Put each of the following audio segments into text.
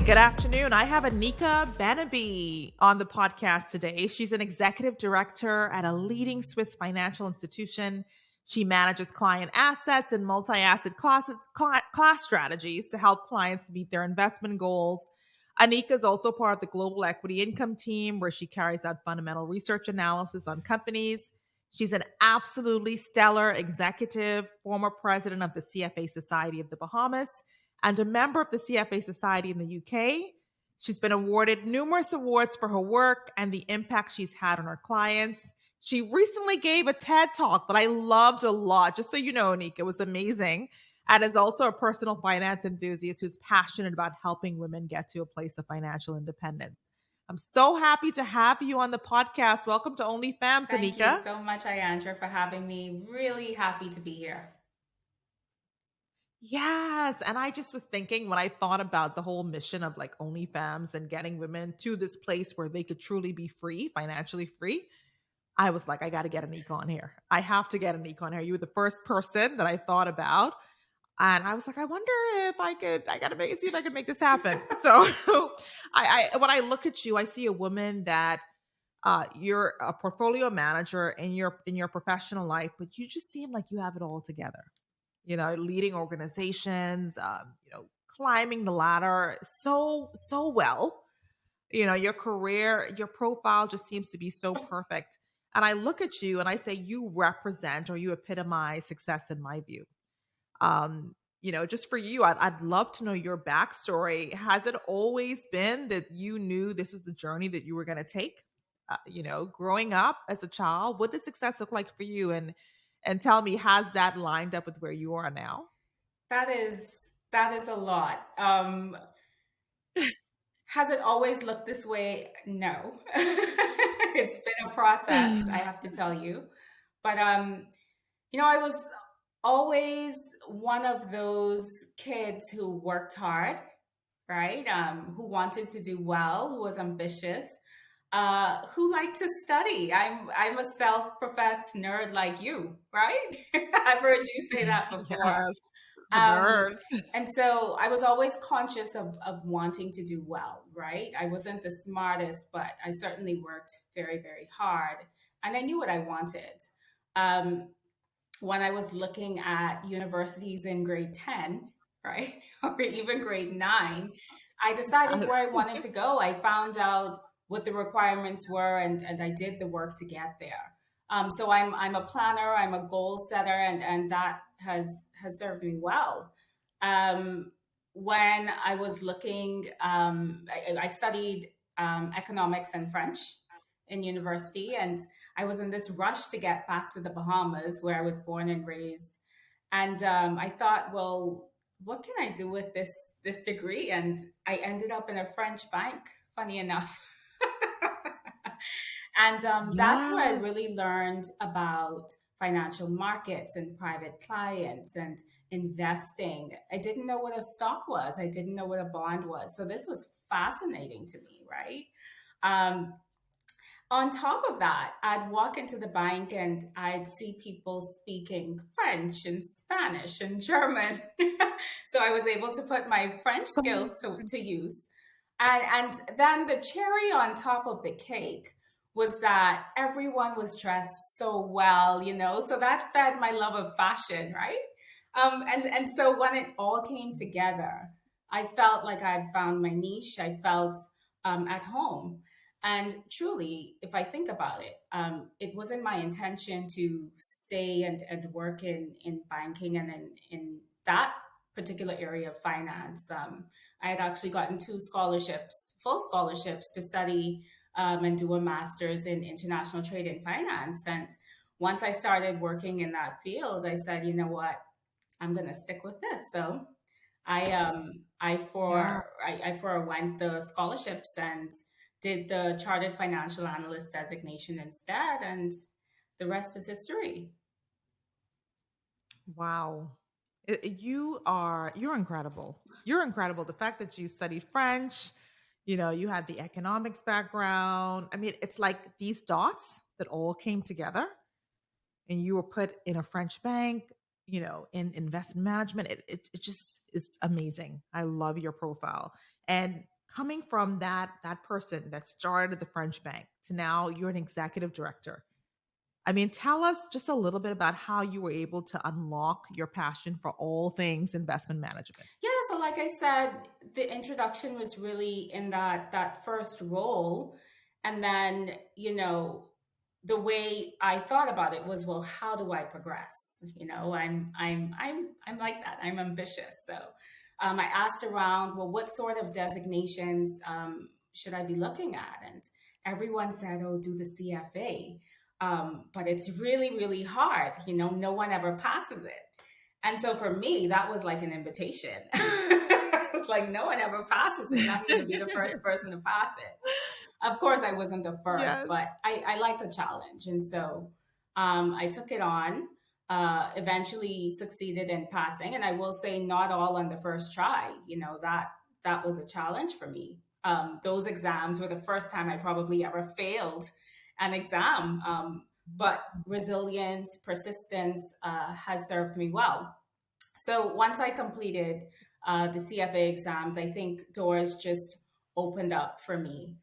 Good afternoon. I have Aneka Beneby on the podcast today. She's an executive director at a leading Swiss financial institution. She manages client assets and multi-asset class strategies to help clients meet their investment goals. Aneka is also part of the global equity income team, where she carries out fundamental research analysis on companies. She's an absolutely stellar executive, former president of the CFA Society of the Bahamas, and a member of the CFA Society in the UK. She's been awarded numerous awards for her work and the impact she's had on her clients. She recently gave a TED talk that I loved a lot. Just so you know, Anika, it was amazing. And is also a personal finance enthusiast who's passionate about helping women get to a place of financial independence. I'm so happy to have you on the podcast. Welcome to OnlyFems, Thank Anika. you so much, Iyandra, for having me. Really happy to be here. Yes. And I just was thinking when I thought about the whole mission of like OnlyFems and getting women to this place where they could truly be free, financially free, I was like, I got to get an econ here. I have to get an econ here. You were the first person that I thought about. And I was like, I wonder if I got to see if I could make this happen. So when I look at you, I see a woman that you're a portfolio manager in your professional life, but you just seem like you have it all together. Leading organizations, climbing the ladder so well. Your career, your profile just seems to be so perfect. And I look at you and I say you represent or you epitomize success in my view. Just for you, I'd love to know your backstory. Has it always been that you knew this was the journey that you were going to take? Growing up as a child, what does success look like for you? And tell me, has that lined up with where you are now? That is a lot. Has it always looked this way? No. It's been a process, I have to tell you. But I was always one of those kids who worked hard, right? Who wanted to do well, who was ambitious, who liked to study. I'm a self-professed nerd like you, right? I've heard you say that before. Yes, the Um, nerds. and so I was always conscious of wanting to do well, right? I wasn't the smartest, but I certainly worked very, very hard. And I knew what I wanted. Um, when I was looking at universities in grade 10, right, or even grade 9, I decided Yes. where I wanted to go. I found out what the requirements were, and I did the work to get there. So I'm a planner, I'm a goal setter, and that has served me well. Um, when I was looking, I studied economics and French in university, and I was in this rush to get back to the Bahamas, where I was born and raised. And I thought, well, what can I do with this degree? And I ended up in a French bank, funny enough. And that's where I Yes. really learned about financial markets and private clients and investing. I didn't know what a stock was. I didn't know what a bond was. So this was fascinating to me, right? Um, on top of that, I'd walk into the bank and I'd see people speaking French and Spanish and German. So I was able to put my French skills to use. And then the cherry on top of the cake was that everyone was dressed so well, so that fed my love of fashion, right? And so when it all came together, I felt like I had found my niche. I felt at home. And truly, if I think about it, it wasn't my intention to stay and work in banking and in that particular area of finance. I had actually gotten two scholarships, full scholarships, to study and do a master's in international trade and finance. And once I started working in that field, I said, you know what, I'm going to stick with this. So Yeah. I forewent the scholarships and did the chartered financial analyst designation instead, and the rest is history. Wow. You're incredible. You're incredible. The fact that you studied French, you had the economics background. I mean, it's like these dots that all came together and you were put in a French bank, in investment management. It just is amazing. I love your profile. And coming from that person that started at the French bank to now you're an executive director. I mean, tell us just a little bit about how you were able to unlock your passion for all things investment management. Yeah, so like I said, the introduction was really in that first role. And then, the way I thought about it was, well, how do I progress? I'm like that. I'm ambitious. So I asked around, well, what sort of designations should I be looking at? And everyone said, oh, do the CFA. But it's really, really hard. No one ever passes it. And so for me, that was like an invitation. It's like no one ever passes it. I'm going to be the first person to pass it. Of course, I wasn't the first, Yes. but I like a challenge. And so I took it on, eventually succeeded in passing. And I will say, not all on the first try. That was a challenge for me. Those exams were the first time I probably ever failed an exam. But resilience, persistence has served me well. So once I completed the CFA exams, I think doors just opened up for me.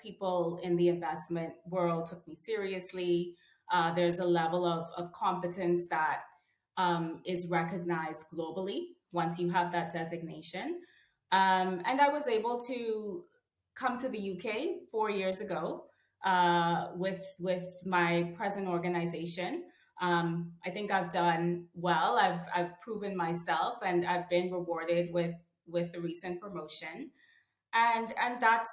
People in the investment world took me seriously. There's a level of competence that is recognized globally once you have that designation. And I was able to come to the UK 4 years ago with my present organization. I think I've done well. I've proven myself, and I've been rewarded with the recent promotion. And that's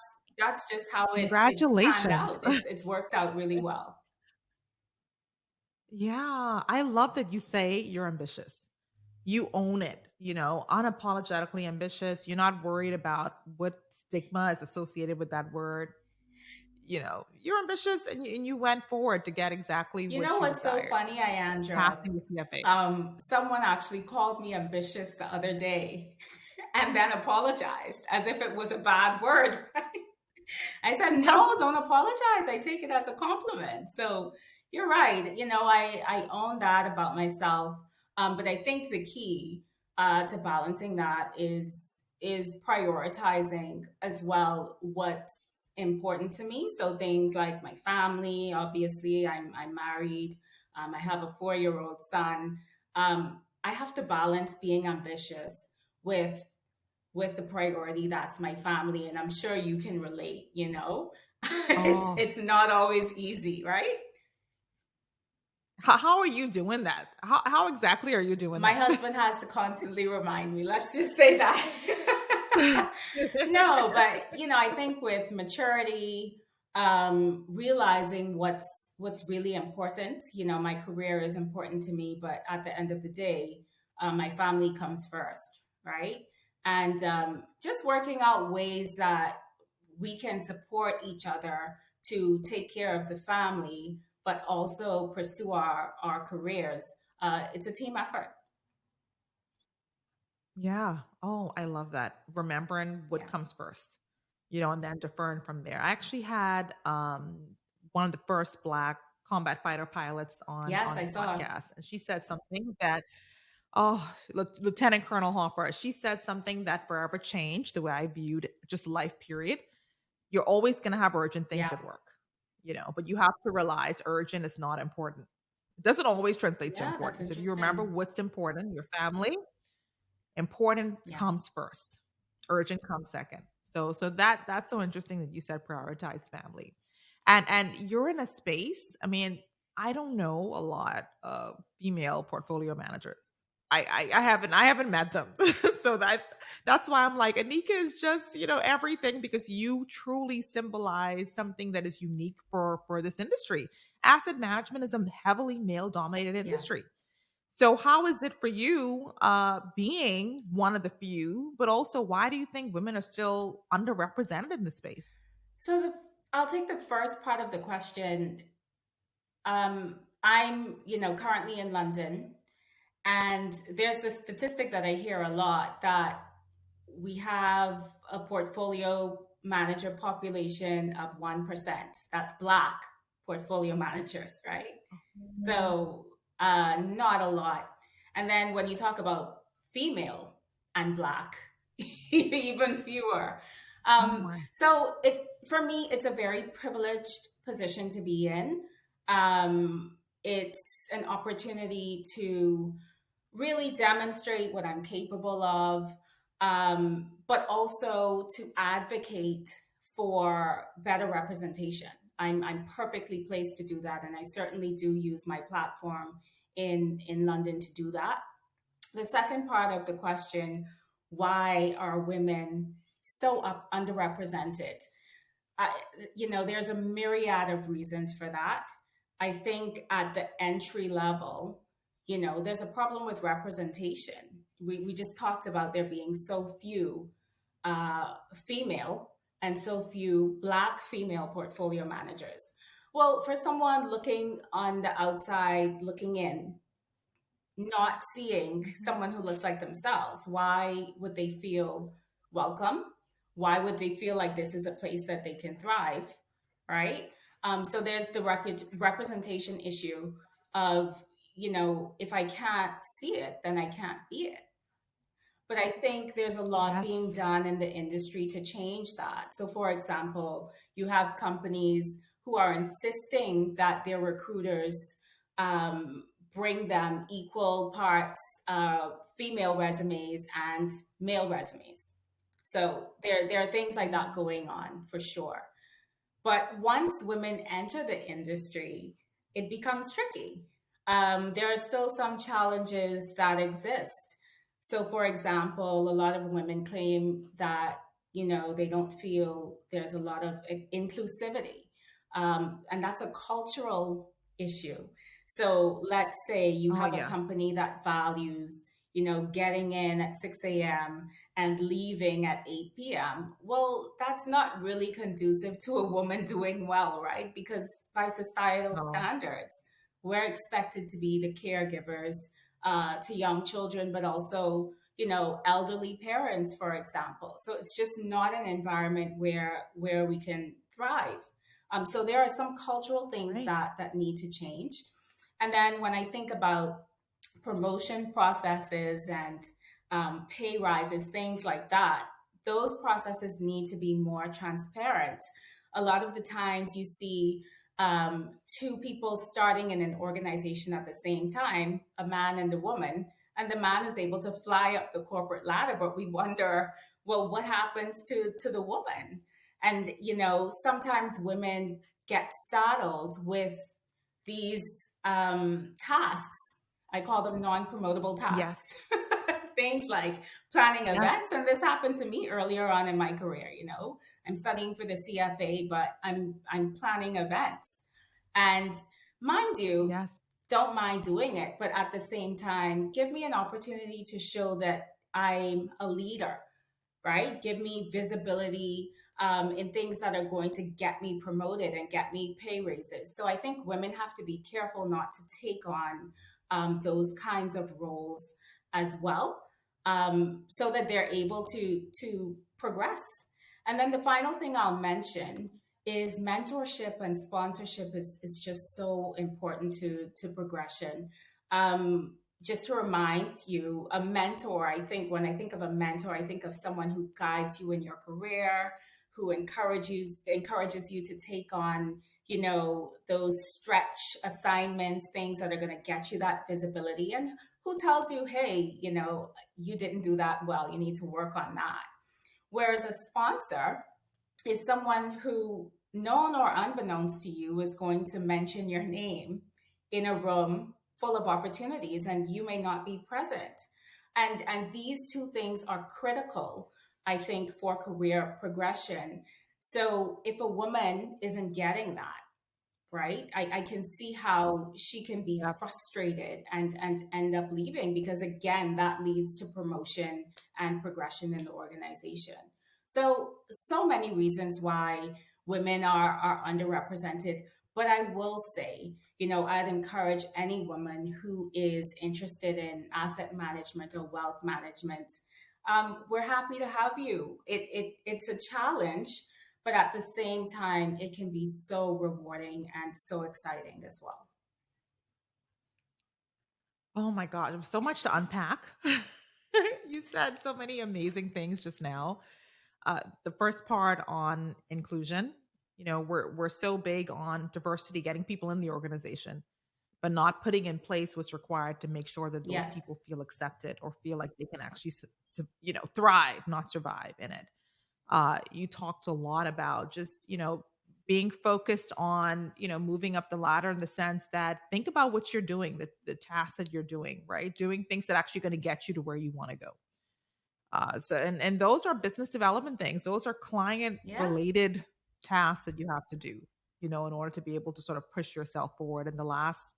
just how it's panned Congratulations. out. It's worked out really well. Yeah, I love that you say you're ambitious. You own it, unapologetically ambitious. You're not worried about what stigma is associated with that word. You're ambitious and you went forward to get exactly You what know you what's so desired, funny, Iyandra? passing the CFA. Someone actually called me ambitious the other day and then apologized as if it was a bad word. I said, no, don't apologize. I take it as a compliment. So you're right. I own that about myself. But I think the key to balancing that is prioritizing as well what's important to me. So things like my family, obviously, I'm married. I have a 4-year-old son. I have to balance being ambitious with the priority that's my family, and I'm sure you can relate. Oh, It's not always easy, right? how are you doing that? How exactly are you doing My that? husband has to constantly remind me, let's just say that. No, but I think with maturity, realizing what's really important. My career is important to me, but at the end of the day, my family comes first, right? And just working out ways that we can support each other to take care of the family, but also pursue our careers. It's a team effort. Yeah. Oh, I love that. Remembering what Yeah. comes first, and then deferring from there. I actually had one of the first black combat fighter pilots Yes, on I the saw. podcast, and she said something that, oh, Lieutenant Colonel Hopper, she said something that forever changed the way I viewed just life, period. You're always going to have urgent things Yeah. at work, but you have to realize urgent is not important. It doesn't always translate to Yeah, that's important. So if you remember interesting. what's important, your family, important Yeah. comes first, urgent comes second. So that's so interesting that you said prioritize family. And you're in a space, I mean, I don't know a lot of female portfolio managers. I haven't met them. So that's why I'm like, Anika is just, everything, because you truly symbolize something that is unique for this industry. Asset management is a heavily male dominated Yeah. industry. So how is it for you being one of the few, but also why do you think women are still underrepresented in the space? So I'll take the first part of the question. I'm, currently in London, and there's this statistic that I hear a lot that we have a portfolio manager population of 1%. That's Black portfolio managers, right? Oh. So, not a lot. And then when you talk about female and Black, even fewer. Oh my. So it for me, it's a very privileged position to be in. It's an opportunity to really demonstrate what I'm capable of, but also to advocate for better representation. I'm perfectly placed to do that, and I certainly do use my platform in London to do that. The second part of the question, why are women so underrepresented? I, there's a myriad of reasons for that. I think at the entry level, there's a problem with representation. We just talked about there being so few female and so few Black female portfolio managers. Well, for someone looking on the outside, looking in, not seeing Mhm. someone who looks like themselves, why would they feel welcome? Why would they feel like this is a place that they can thrive? Right. So there's the representation issue of, if I can't see it, then I can't be it. But I think there's a lot being Yes. done in the industry to change that. So, for example, you have companies who are insisting that their recruiters bring them equal parts female resumes and male resumes. So there are things like that going on for sure. But once women enter the industry, it becomes tricky. There are still some challenges that exist. So, for example, a lot of women claim that, they don't feel there's a lot of inclusivity. And that's a cultural issue. So, let's say you Oh have a yeah. company that values, getting in at 6 a.m and leaving at 8 p.m. Well, that's not really conducive to a woman doing well, right? Because by societal No. standards, we're expected to be the caregivers to young children, but also, elderly parents, for example. So it's just not an environment where we can thrive. So there are some cultural things Right. that need to change. And then when I think about promotion processes and pay rises, things like that, those processes need to be more transparent. A lot of the times you see two people starting in an organization at the same time, a man and a woman, and the man is able to fly up the corporate ladder, but we wonder, well, what happens to the woman? And, sometimes women get saddled with these tasks. I call them non-promotable Yes. tasks. Things like planning Yes. events. And this happened to me earlier on in my career. I'm studying for the CFA, but I'm planning events. And mind you, Yes. don't mind doing it, but at the same time, give me an opportunity to show that I'm a leader, right? Give me visibility in things that are going to get me promoted and get me pay raises. So I think women have to be careful not to take on those kinds of roles as well, so that they're able to progress. And then the final thing I'll mention is mentorship and sponsorship is just so important to progression. Just to remind you, a mentor, I think when I think of a mentor, I think of someone who guides you in your career, who encourages you to take on, those stretch assignments, things that are going to get you that visibility, and who tells you, hey, you didn't do that well, you need to work on that. Whereas a sponsor is someone who, known or unbeknownst to you, is going to mention your name in a room full of opportunities and you may not be present. And these two things are critical, I think, for career progression. So if a woman isn't getting that, right, I can see how she can be Yep. frustrated and end up leaving, because again, that leads to promotion and progression in the organization. So many reasons why women are underrepresented. But I will say, I'd encourage any woman who is interested in asset management or wealth management. We're happy to have you. It's a challenge, but at the same time, it can be so rewarding and so exciting as well. Oh my god, there's so much to Yes. unpack. You said so many amazing things just now. The first part on inclusion, we're so big on diversity, getting people in the organization, but not putting in place what's required to make sure that those Yes. people feel accepted or feel like they can actually, thrive, not survive in it. You talked a lot about just, being focused on, moving up the ladder in the sense that think about what you're doing, the tasks that you're doing, right? Doing things that actually going to get you to where you want to go. And those are business development things. Those are client Yeah. related tasks that you have to do, in order to be able to sort of push yourself forward. And the last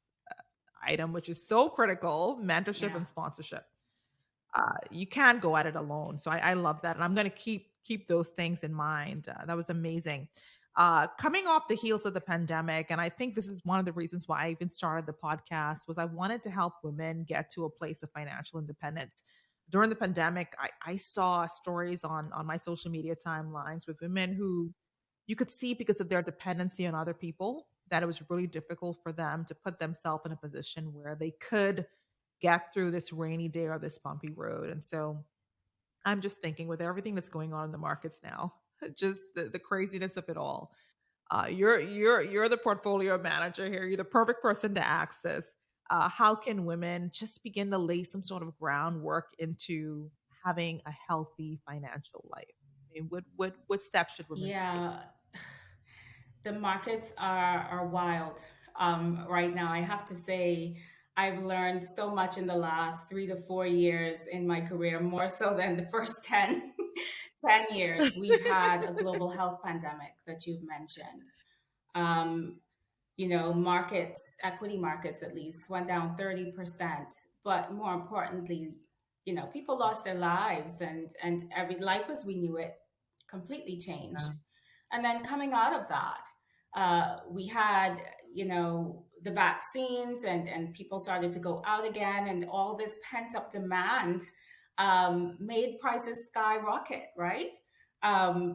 item, which is so critical, mentorship Yeah. and sponsorship. You can't go at it alone. So I love that, and I'm going to keep those things in mind. That was amazing. Coming off the heels of the pandemic, and I think this is one of the reasons why I even started the podcast, was I wanted to help women get to a place of financial independence. During the pandemic, I saw stories on my social media timelines with women who you could see, because of their dependency on other people, that it was really difficult for them to put themselves in a position where they could get through this rainy day or this bumpy road. And so I'm just thinking, with everything that's going on in the markets now, just the craziness of it all. You're the portfolio manager here. You're the perfect person to ask this. How can women just begin to lay some sort of groundwork into having a healthy financial life? I mean, what steps should women be taking? Yeah. The markets are wild right now. I have to say, I've learned so much in the last 3 to 4 years in my career, more so than the first 10 years. We've had a global health pandemic that you've mentioned. Um, markets, equity markets at least, went down 30%. But more importantly, people lost their lives, and every life as we knew it completely changed. Yeah. And then coming out of that, we had, the vaccines, and people started to go out again, and all this pent up demand made prices skyrocket, right?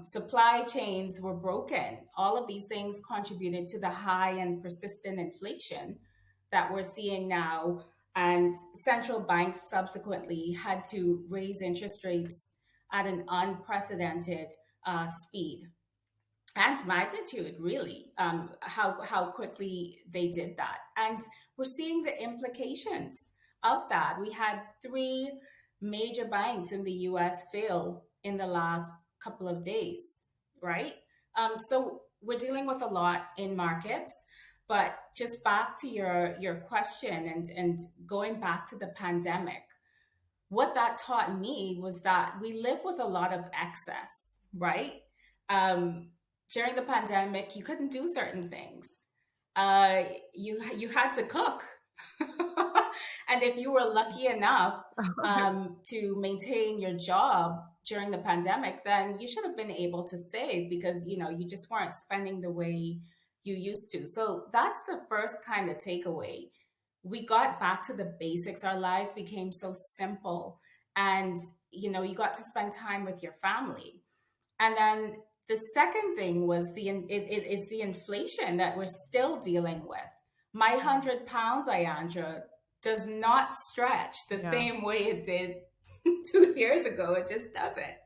Supply chains were broken. All of these things contributed to the high and persistent inflation that we're seeing now. And central banks subsequently had to raise interest rates at an unprecedented speed and magnitude, really, how quickly they did that. And we're seeing the implications of that. We had three major banks in the US fail in the last couple of days, right? So we're dealing with a lot in markets. But just back to your question, and going back to the pandemic, what that taught me was that we live with a lot of excess, right? Um, During the pandemic, you couldn't do certain things. You had to cook, and if you were lucky enough to maintain your job during the pandemic, then you should have been able to save, because you just weren't spending the way you used to. So that's the first kind of takeaway. We got back to the basics. Our lives became so simple, and you got to spend time with your family. And then the second thing was is the inflation that we're still dealing with. My 100 pounds, Iyandra, does not stretch the Yeah. same way it did 2 years ago. It just doesn't.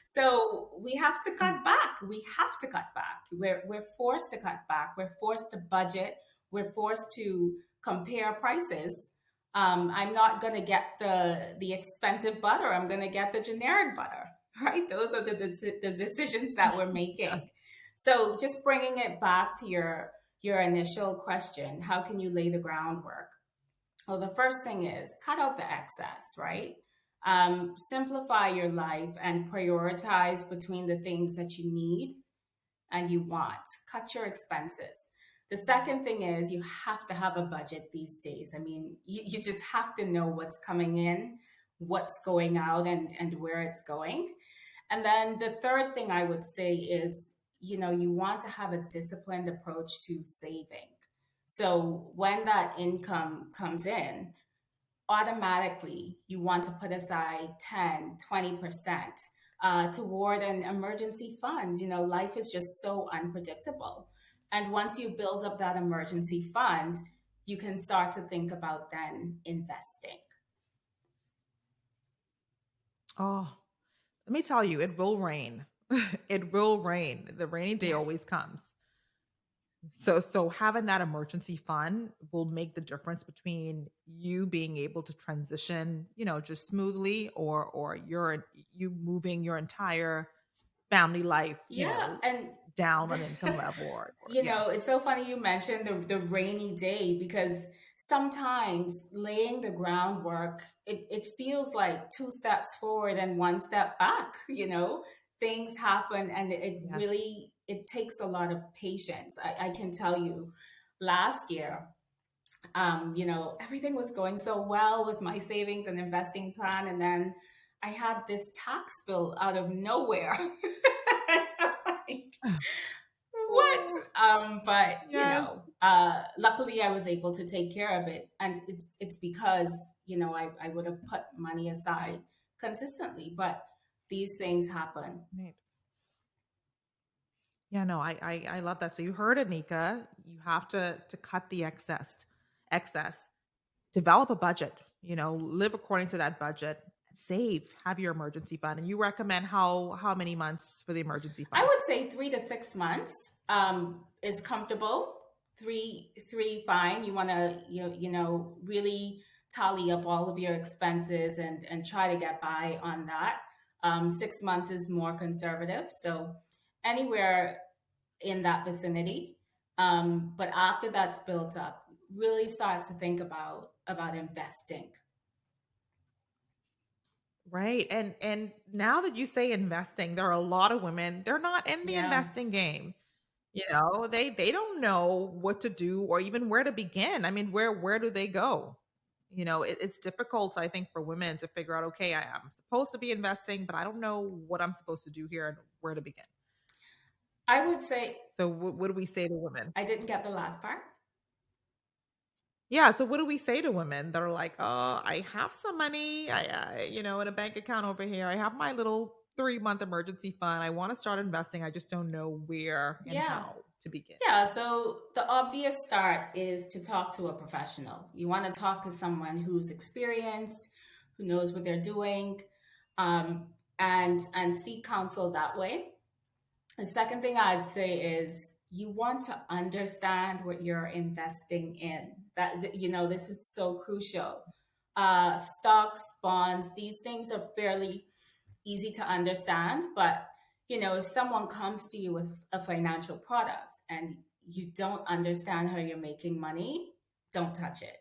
So we have to cut back. We have to cut back. We're forced to cut back. We're forced to budget. We're forced to compare prices. I'm not going to get the expensive butter. I'm going to get the generic butter, right? Those are the decisions that we're Yeah. making. So just bringing it back to your initial question, how can you lay the groundwork? Well, the first thing is cut out the excess, right? Simplify your life and prioritize between the things that you need and you want. Cut your expenses. The second thing is you have to have a budget these days. I mean, you just have to know what's coming in, what's going out, and where it's going. And then the third thing I would say is, you want to have a disciplined approach to saving. So when that income comes in, automatically you want to put aside 10, 20% toward an emergency fund. Life is just so unpredictable. And once you build up that emergency fund, you can start to think about then investing. Oh, let me tell you, it will rain. It will rain. The rainy day always Yes. comes. So having that emergency fund will make the difference between you being able to transition, just smoothly, or you moving your entire family life, Yeah, and down on income level, or you yeah. know, it's so funny you mentioned the rainy day because sometimes laying the groundwork, it feels like two steps forward and one step back, you know. Things happen and it Yes. really it takes a lot of patience. I can tell you last year, everything was going so well with my savings and investing plan, and then I had this tax bill out of nowhere. Like, what? Oh, But yes. luckily I was able to take care of it, and it's because I would have put money aside consistently, but these things happen. Right. Yeah, no, I love that. So you heard it, Nika. You have to cut the excess. Develop a budget, live according to that budget, save, have your emergency fund. And you recommend how many months for the emergency I fund? would say 3 to 6 months is comfortable. Three, fine. You want to really tally up all of your expenses and try to get by on that. 6 months is more conservative, so anywhere in that vicinity. But after that's built up, really start to think about investing. Right. And now that you say investing, there are a lot of women, they're not in the Yeah. investing game. They don't know what to do or even where to begin. I mean, where do they go? It's difficult, I think, for women to figure out, okay, I'm supposed to be investing, but I don't know what I'm supposed to do here and where to begin. I would say So what do we say to women? I didn't get the last part. Yeah, so what do we say to women that are like, "Oh, I have some money, in a bank account over here. I have my little 3-month emergency fund. I wanna start investing. I just don't know where and Yeah. how to begin." Yeah, so the obvious start is to talk to a professional. You want to talk to someone who's experienced, who knows what they're doing, and seek counsel that way. The second thing I'd say is you want to understand what you're investing in. This is so crucial. Stocks, bonds, these things are fairly easy to understand, but if someone comes to you with a financial product and you don't understand how you're making money, don't touch it,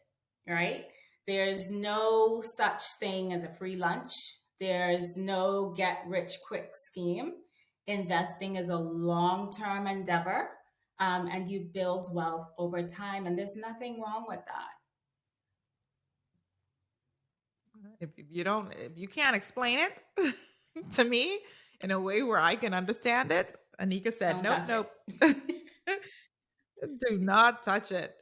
right? There's no such thing as a free lunch. There's no get rich quick scheme. Investing is a long term endeavor, and you build wealth over time, and there's nothing wrong with that. If you can't explain it to me in a way where I can understand it, Anika said, Don't "Nope, touch nope." it. Do not touch it.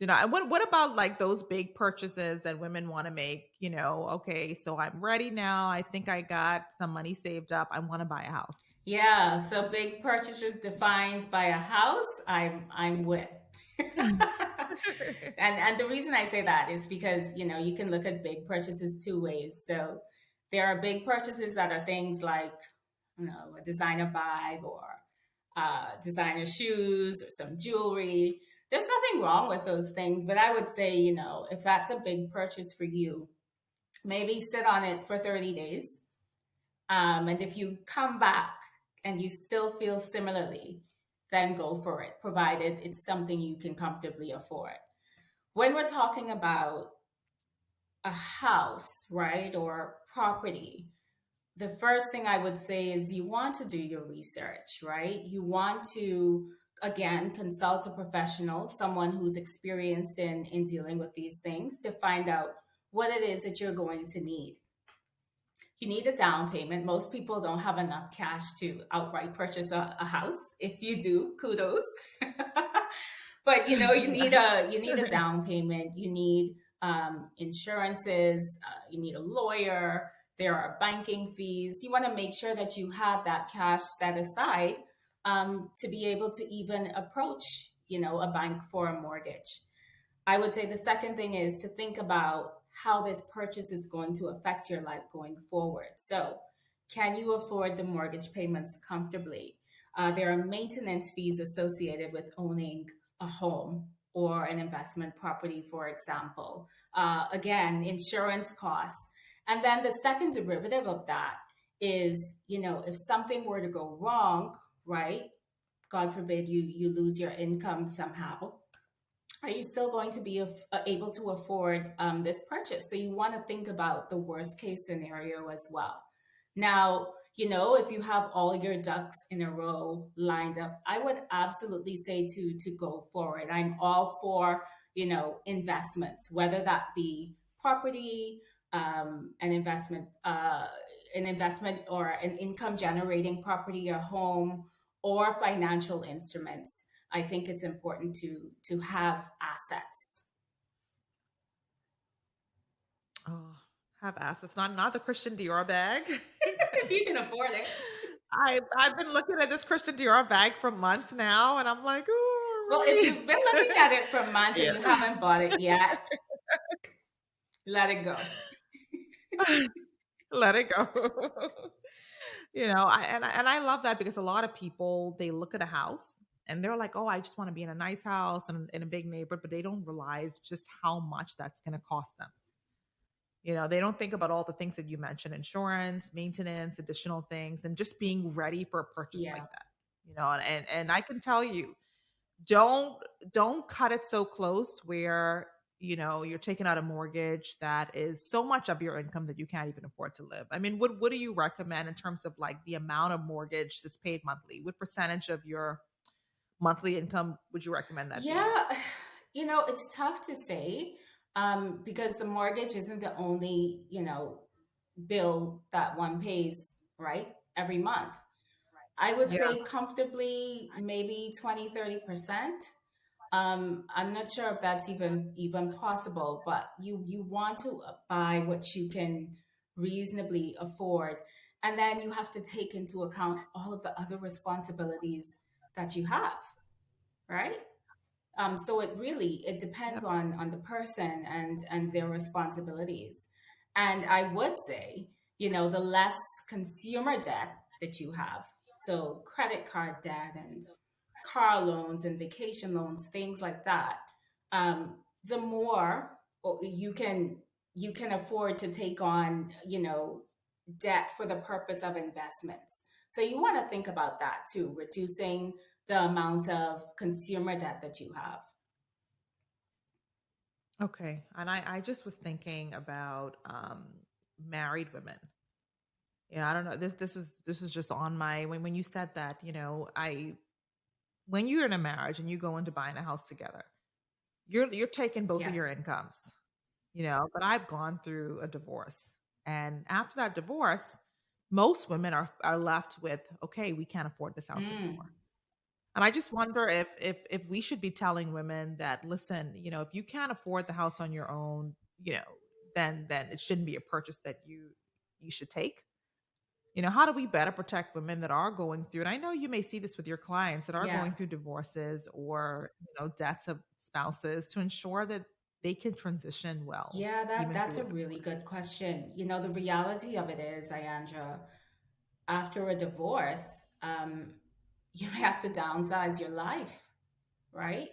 Do not. And what about like those big purchases that women want to make? Okay, so I'm ready now. I think I got some money saved up. I want to buy a house. Yeah, so big purchases defined by a house, I'm with. And the reason I say that is because you can look at big purchases two ways. So there are big purchases that are things like a designer bag or designer shoes or some jewelry. There's nothing wrong with those things, but I would say if that's a big purchase for you, maybe sit on it for 30 days. And if you come back and you still feel similarly, then go for it, provided it's something you can comfortably afford. When we're talking about a house, right, or property, the first thing I would say is you want to do your research, right? You want to, again, consult a professional, someone who's experienced in dealing with these things to find out what it is that you're going to need. You need a down payment. Most people don't have enough cash to outright purchase a house. If you do, kudos. But you need a Right. down payment. You need insurances. You need a lawyer. There are banking fees. You want to make sure that you have that cash set aside to be able to even approach a bank for a mortgage. I would say the second thing is to think about how this purchase is going to affect your life going forward. So, Can you afford the mortgage payments comfortably? There are maintenance fees associated with owning a home or an investment property, for example. Again, insurance costs. And then the second derivative of that is, if something were to go wrong, right? God forbid you lose your income somehow, are you still going to be able to afford this purchase? So you want to think about the worst case scenario as well. Now, if you have all your ducks in a row lined up, I would absolutely say to go for it. I'm all for investments, whether that be property, an investment or an income generating property, a home, or financial instruments. I think it's important to have assets. Oh, have assets, not the Christian Dior bag. If you can afford it. I've been looking at this Christian Dior bag for months now, and I'm like, oh, Well, if really? you've been looking at it for months and you Yeah. haven't bought it yet, let it go. Let it go. I love that because a lot of people, they look at a house and they're like, "Oh, I just want to be in a nice house and in a big neighborhood," but they don't realize just how much that's going to cost them. They don't think about all the things that you mentioned: insurance, maintenance, additional things, and just being ready for a purchase like Yeah. that. And I can tell you, don't don't cut it so close where you're taking out a mortgage that is so much of your income that you can't even afford to live. I mean, what do you recommend in terms of like the amount of mortgage that's paid monthly? What percentage of your monthly income would you recommend that be? Yeah, it's tough to say because the mortgage isn't the only, bill that one pays, right? Every month. I would Yeah. say comfortably maybe 20-30%. I'm not sure if that's even possible, but you want to buy what you can reasonably afford, and then you have to take into account all of the other responsibilities that you have, right? So it Yeah. depends on the person and their responsibilities. And I would say, the less consumer debt that you have, so credit card debt and car loans and vacation loans, things like that, the more you can afford to take on, debt for the purpose of investments. So you want to think about that too, reducing the amount of consumer debt that you have. Okay. And I just was thinking about married women. I don't know. This was just on my when you said that, I when you're in a marriage and you go into buying a house together, you're taking both of Yeah. your incomes, but I've gone through a divorce. And after that divorce, most women are left with, okay, we can't afford this house Mm. anymore. And I just wonder if we should be telling women that, listen, if you can't afford the house on your own, then it shouldn't be a purchase that you should take. How do we better protect women that are going through, and I know you may see this with your clients that are Yeah. going through divorces or, deaths of spouses, to ensure that they can transition well, Yeah, even that's through a a really divorce? good question. The reality of it is, Ayandra, after a divorce, you have to downsize your life, right?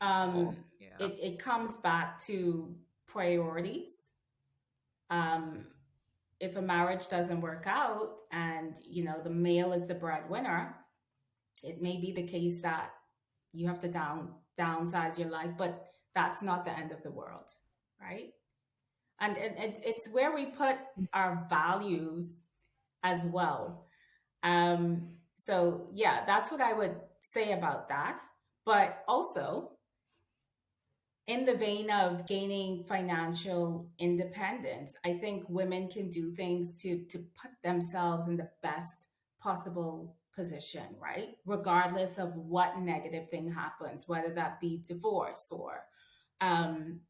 Oh, Um, yeah. it comes back to priorities. Um, if a marriage doesn't work out and the male is the breadwinner, it may be the case that you have to downsize your life, but that's not the end of the world, right? And it's where we put our values as well. So yeah, that's what I would say about that. But also, in the vein of gaining financial independence, I think women can do things to put themselves in the best possible position, right? Regardless of what negative thing happens, whether that be divorce or um,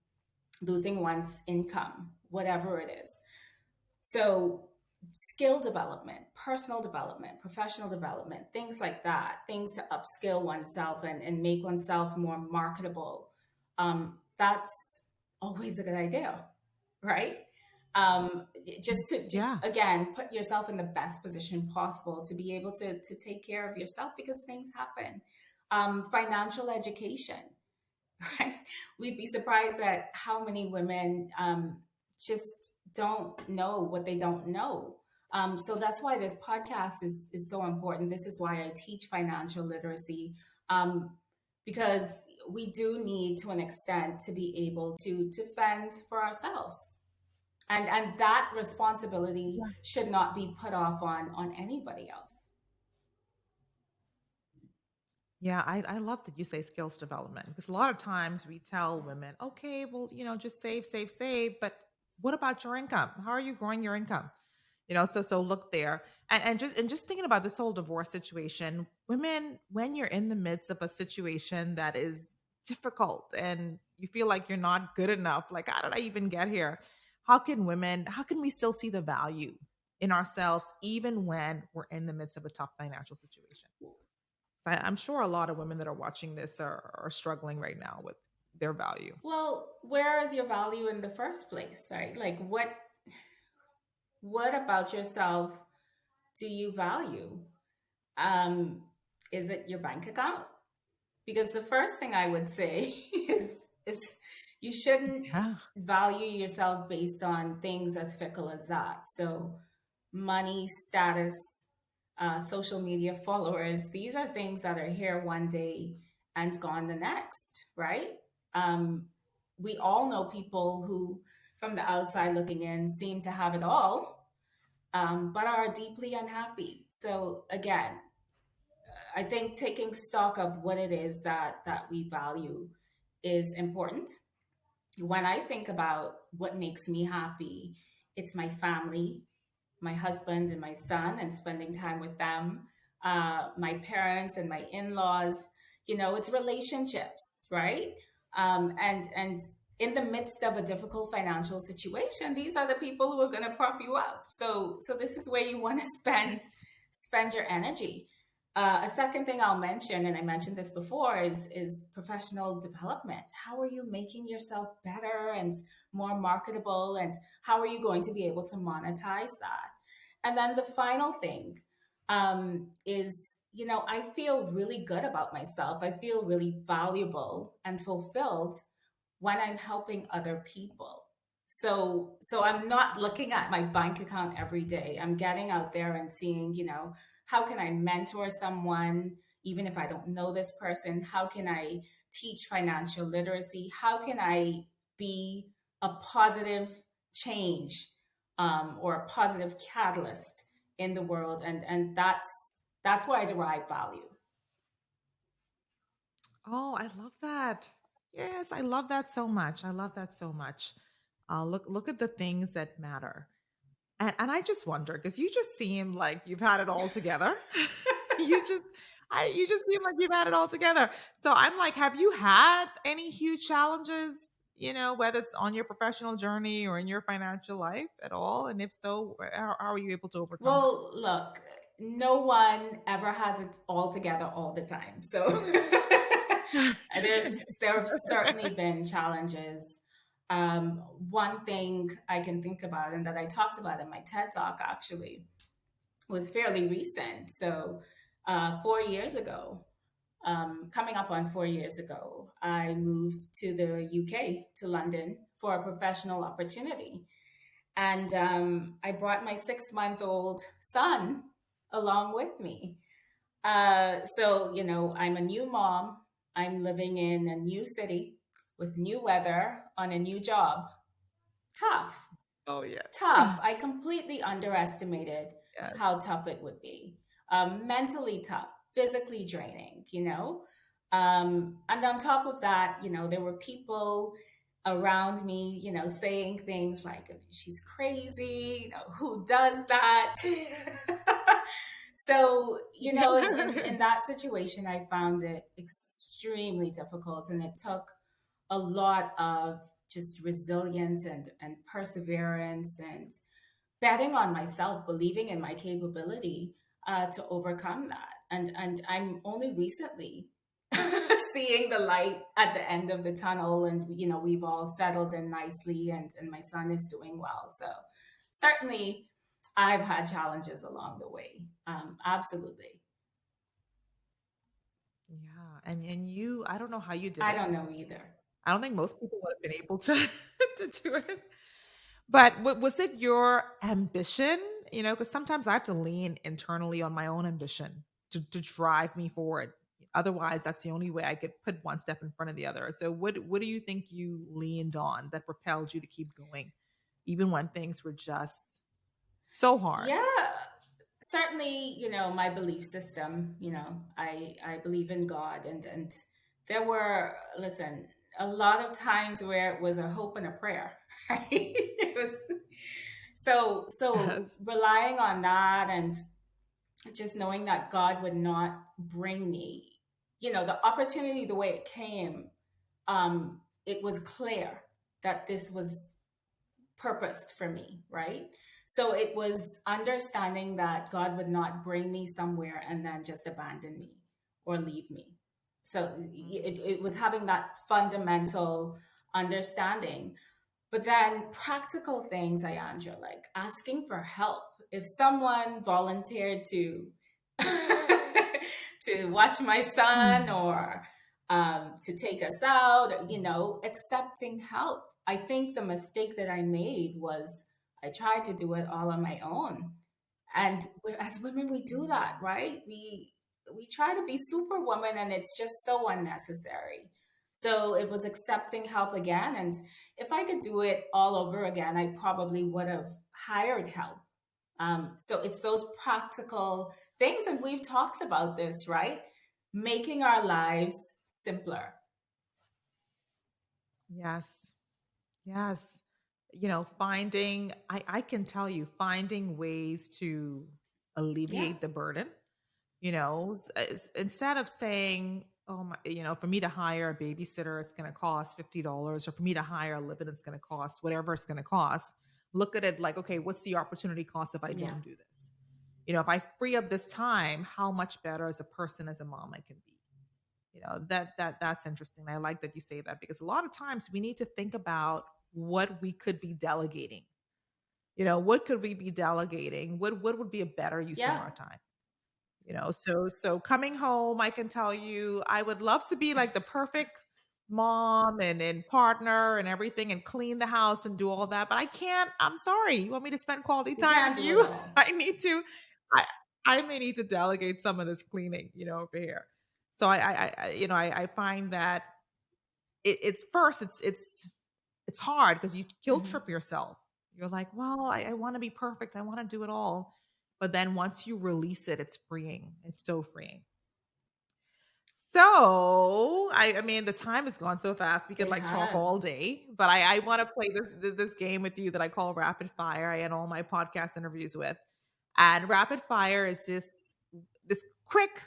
losing one's income, whatever it is. So, skill development, personal development, professional development, things like that, things to upskill oneself and make oneself more marketable, that's always a good idea, right? Just to Yeah. again put yourself in the best position possible to be able to take care of yourself because things happen. Financial education, right? We'd be surprised at how many women just don't know what they don't know. So that's why this podcast is so important. This is why I teach financial literacy, um, because we do need, to an extent, to be able to fend for ourselves, and that responsibility should not be put off on anybody else. Yeah, I love that you say skills development because a lot of times we tell women, okay, well, just save, save, save. But what about your income? How are you growing your income? So look there. And just thinking about this whole divorce situation, women, when you're in the midst of a situation that is difficult and you feel like you're not good enough, like how did I even get here? How can we still see the value in ourselves even when we're in the midst of a tough financial situation? So I'm sure a lot of women that are watching this are struggling right now with their value. Well, where is your value in the first place, right? Like what about yourself do you value? Um, is it your bank account? Because the first thing I would say is you shouldn't Yeah. value yourself based on things as fickle as that. So money, status, social media followers, these are things that are here one day and gone the next, right? Um, we all know people who, from the outside looking in, seem to have it all, but are deeply unhappy. So again, I think taking stock of what it is that we value is important. When I think about what makes me happy, it's my family, my husband and my son, and spending time with them, my parents and my in-laws. It's relationships, right? And in the midst of a difficult financial situation, these are the people who are going to prop you up. So this is where you want to spend your energy. A second thing I'll mention, and I mentioned this before, is professional development. How are you making yourself better and more marketable, and how are you going to be able to monetize that? And then the final thing is, I feel really good about myself. I feel really valuable and fulfilled when I'm helping other people. So I'm not looking at my bank account every day. I'm getting out there and seeing, how can I mentor someone even if I don't know this person? How can I teach financial literacy? How can I be a positive change, or a positive catalyst in the world? And that's where I derive value. Oh, I love that. Yes, I love that so much. I love that so much. Look at the things that matter. And I just wonder because you just seem like you've had it all together. you just you just seem like you've had it all together. So I'm like, have you had any huge challenges, whether it's on your professional journey or in your financial life at all? And if so, how are you able to overcome them? Well, look, no one ever has it all together all the time. So there have certainly been challenges. One thing I can think about, and that I talked about in my TED talk actually, was fairly recent. So 4 years ago, coming up on 4 years ago, I moved to the UK, to London, for a professional opportunity. And I brought my 6-month-old son along with me. So, I'm a new mom. I'm living in a new city with new weather on a new job. Tough, Oh yes. tough. I completely underestimated Yes. how tough it would be. Mentally tough, physically draining, and on top of that, there were people around me, saying things like, she's crazy, who does that? So, in that situation, I found it extremely difficult, and it took a lot of just resilience and perseverance and betting on myself, believing in my capability to overcome that. And I'm only recently seeing the light at the end of the tunnel, and we've all settled in nicely, and my son is doing well. So certainly I've had challenges along the way. Absolutely. Yeah. And you, I don't know how you did I it. don't know either. I don't think most people would have been able to to do it. But was it your ambition? Because sometimes I have to lean internally on my own ambition to drive me forward. Otherwise, that's the only way I could put one step in front of the other. So, what do you think you leaned on that propelled you to keep going, even when things were just so hard? Yeah, certainly, my belief system. I believe in God, and there were, listen, a lot of times where it was a hope and a prayer, right? It was so Yes. relying on that, and just knowing that God would not bring me, the opportunity the way it came. It was clear that this was purposed for me, right? So it was understanding that God would not bring me somewhere and then just abandon me or leave me. So it was having that fundamental understanding. But then practical things, Ayandra, like asking for help. If someone volunteered to to watch my son, Mm. or to take us out, accepting help. I think the mistake that I made was I tried to do it all on my own. And as women, we do that, right? We try to be superwoman, and it's just so unnecessary. So it was accepting help again. And if I could do it all over again, I probably would have hired help. So it's those practical things, and we've talked about this, right? Making our lives simpler. Yes. Yes. I can tell you, finding ways to Yeah, alleviate the burden. Instead of saying, oh my, for me to hire a babysitter, it's going to cost $50, or for me to hire a live-in, it's going to cost whatever it's going to cost. Look at it like, okay, what's the opportunity cost if I yeah, don't do this? If I free up this time, how much better as a person, as a mom I can be. That's interesting. I like that you say that, because a lot of times we need to think about what we could be delegating. What could we be delegating? What would be a better use of yeah, our time? So coming home, I can tell you, I would love to be like the perfect mom and partner and everything, and clean the house and do all that, but I can't. I'm sorry. You want me to spend quality you time can't with do it you? all. I need to. I I may need to delegate some of this cleaning, over here. So I find that it's first, it's hard because you guilt Hmm. trip yourself. You're like, well, I want to be perfect. I want to do it all. But then once you release it, it's freeing. It's so freeing. So I mean, the time has gone so fast. We could It like talk all has. day, but I want to play this game with you that I call rapid fire. I end all my podcast interviews with, and rapid fire is this quick,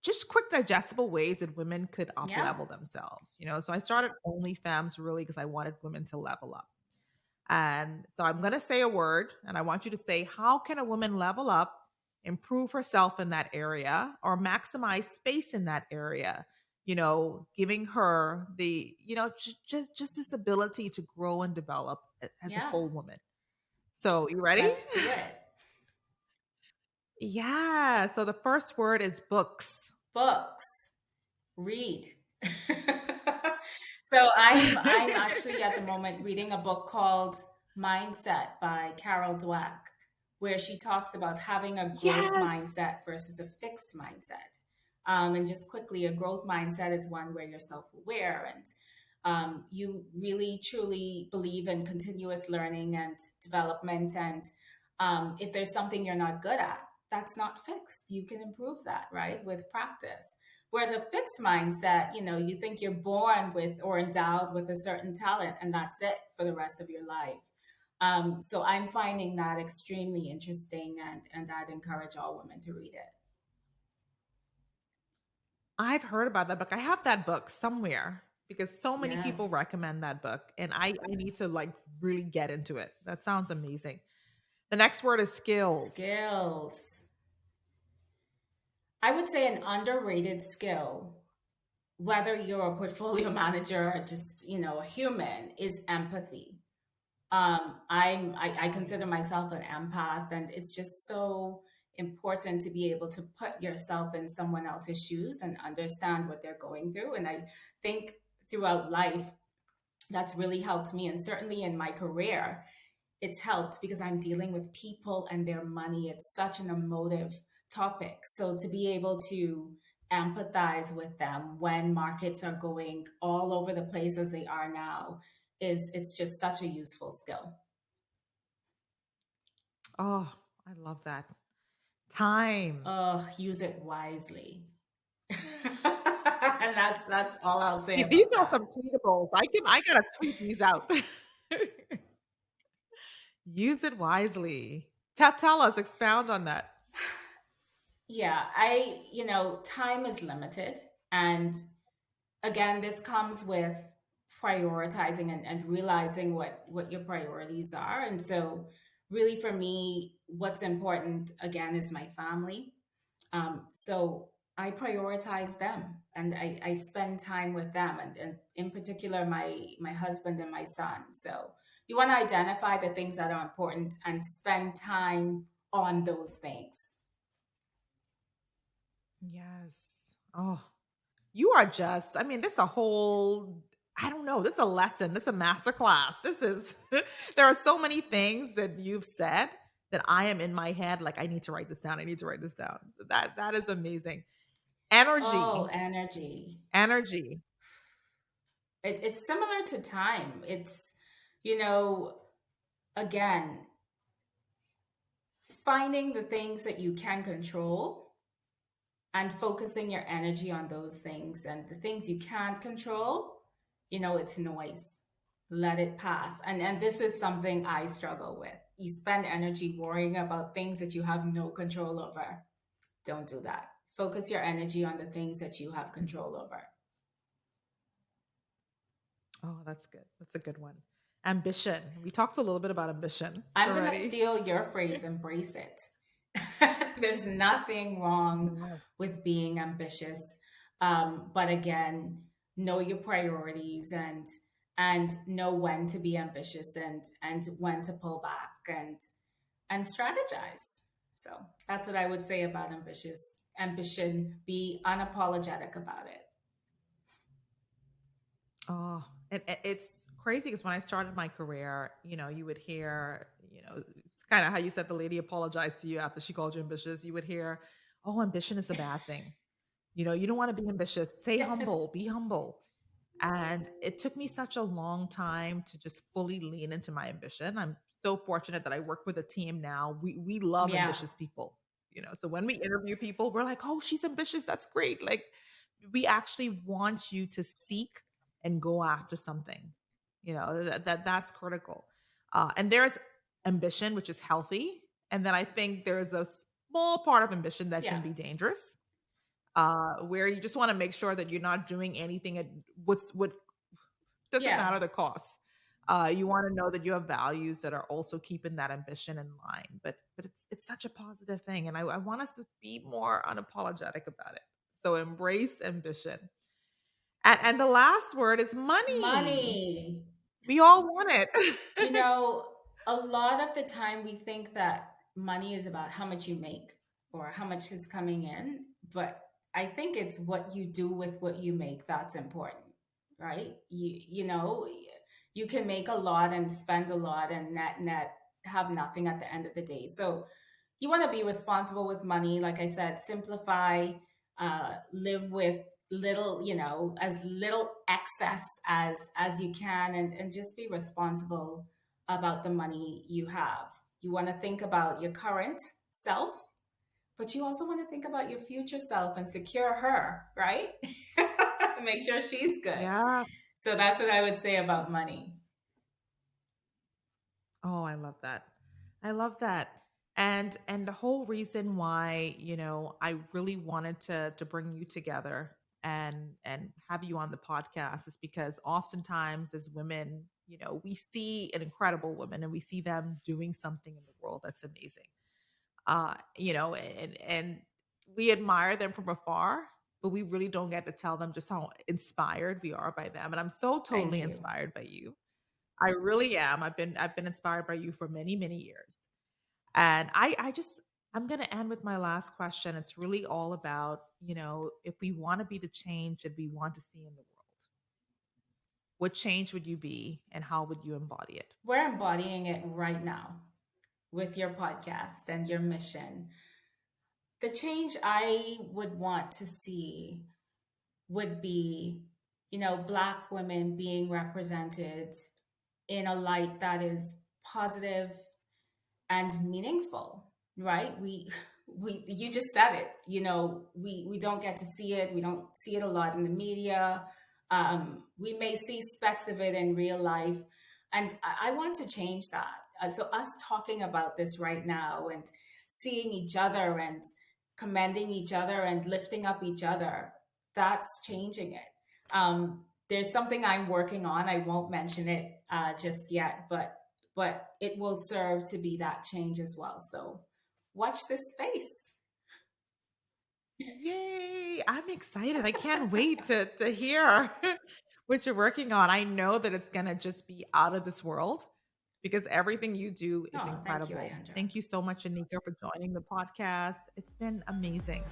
just quick digestible ways that women could up Yeah. level themselves. So I started OnlyFems really because I wanted women to level up. And so I'm going to say a word, and I want you to say, how can a woman level up, improve herself in that area, or maximize space in that area? Giving her the, just this ability to grow and develop as a Yeah. full woman. So, you ready? Let's do it. Yeah. So the first word is books. Books. Read. So I'm actually at the moment reading a book called Mindset by Carol Dweck, where she talks about having a growth Yes. mindset versus a fixed mindset. And just quickly, a growth mindset is one where you're self-aware, and you really truly believe in continuous learning and development. And if there's something you're not good at, that's not fixed. You can improve that, right, with practice. Whereas a fixed mindset, you think you're born with or endowed with a certain talent, and that's it for the rest of your life. So I'm finding that extremely interesting, and I'd encourage all women to read it. I've heard about that book. I have that book somewhere because so many people Yes. recommend that book, and I need to like really get into it. That sounds amazing. The next word is skills. Skills. I would say an underrated skill whether you're a portfolio manager or just, a human, is empathy. I consider myself an empath, and it's just so important to be able to put yourself in someone else's shoes and understand what they're going through. And I think throughout life, that's really helped me. And certainly in my career, it's helped because I'm dealing with people and their money. It's such an emotive topic. So to be able to empathize with them when markets are going all over the place as they are now, it's just such a useful skill. Oh, I love that. Time. Use it wisely. And that's all I'll say These about are that. some tweetables. I gotta tweet these out. Use it wisely. Tell us, expound on that. Yeah, time is limited. And again, this comes with prioritizing and realizing what your priorities are. And so, really, for me, what's important again is my family. So I prioritize them, and I spend time with them, and in particular, my husband and my son. So you want to identify the things that are important and spend time on those things. Yes. Oh, you are just, I mean, this is a whole, I don't know, this is a lesson. This is a master class. This is, there are so many things that you've said that I am in my head. Like, I need to write this down. I need to write this down. So that is amazing. Oh, Energy. energy. Energy. It's similar to time. It's, you know, again, finding the things that you can control and focusing your energy on those things, and the things you can't control, it's noise. Let it pass. And this is something I struggle with. You spend energy worrying about things that you have no control over. Don't do that. Focus your energy on the things that you have control over. Oh, that's good. That's a good one. Ambition. We talked a little bit about ambition I'm going to already. steal your phrase, embrace it. There's nothing wrong Yes. with being ambitious. But again, know your priorities, and know when to be ambitious, and when to pull back, and strategize. So that's what I would say about ambitious ambition. Be unapologetic about it. Oh, it's crazy because when I started my career, you would hear, it's kind of how you said the lady apologized to you after she called you ambitious. You would hear, oh, ambition is a bad thing. You don't want to be ambitious. Stay Yes. humble, be humble. And it took me such a long time to just fully lean into my ambition. I'm so fortunate that I work with a team now. We love Yeah. ambitious people. So when we interview people, we're like, "Oh, she's ambitious. That's great." Like we actually want you to seek and go after something. That's critical. And there's ambition which is healthy, and then I think there's a small part of ambition that Yeah. can be dangerous, where you just want to make sure that you're not doing anything at what doesn't Yeah. matter the cost. You want to know that you have values that are also keeping that ambition in line. But it's such a positive thing, and I want us to be more unapologetic about it. So embrace ambition. And the last word is money. Money. We all want You it. know, a lot of the time we think that money is about how much you make or how much is coming in, but I think it's what you do with what you make that's important, right? You can make a lot and spend a lot and net have nothing at the end of the day. So you want to be responsible with money. Like I said, simplify, live with little, as little excess as you can, and just be responsible about the money you have. You want to think about your current self, but you also want to think about your future self and secure her, right? Make sure she's good. Yeah. So that's what I would say about money. Oh, I love that. I love that. And the whole reason why, I really wanted to bring you together and have you on the podcast is because oftentimes as women, we see an incredible woman and we see them doing something in the world that's amazing. And we admire them from afar, but we really don't get to tell them just how inspired we are by them. And I'm so totally Thank you. inspired by you. I really am. I've been inspired by you for many, many years. And I just I'm going to end with my last question. It's really all about, if we want to be the change that we want to see in the world, what change would you be and how would you embody it? We're embodying it right now with your podcast and your mission. The change I would want to see would be, Black women being represented in a light that is positive and meaningful, right? You just said it, we don't get to see it. We don't see it a lot in the media. We may see specks of it in real life. And I want to change that. So us talking about this right now and seeing each other and commending each other and lifting up each other, that's changing it. There's something I'm working on. I won't mention it just yet, but it will serve to be that change as well. So watch this space. Yay! I'm excited. I can't wait to hear what you're working on. I know that it's gonna just be out of this world because everything you do is Oh, thank you, incredible. Iyandra. Thank you so much, Anika, for joining the podcast. It's been amazing.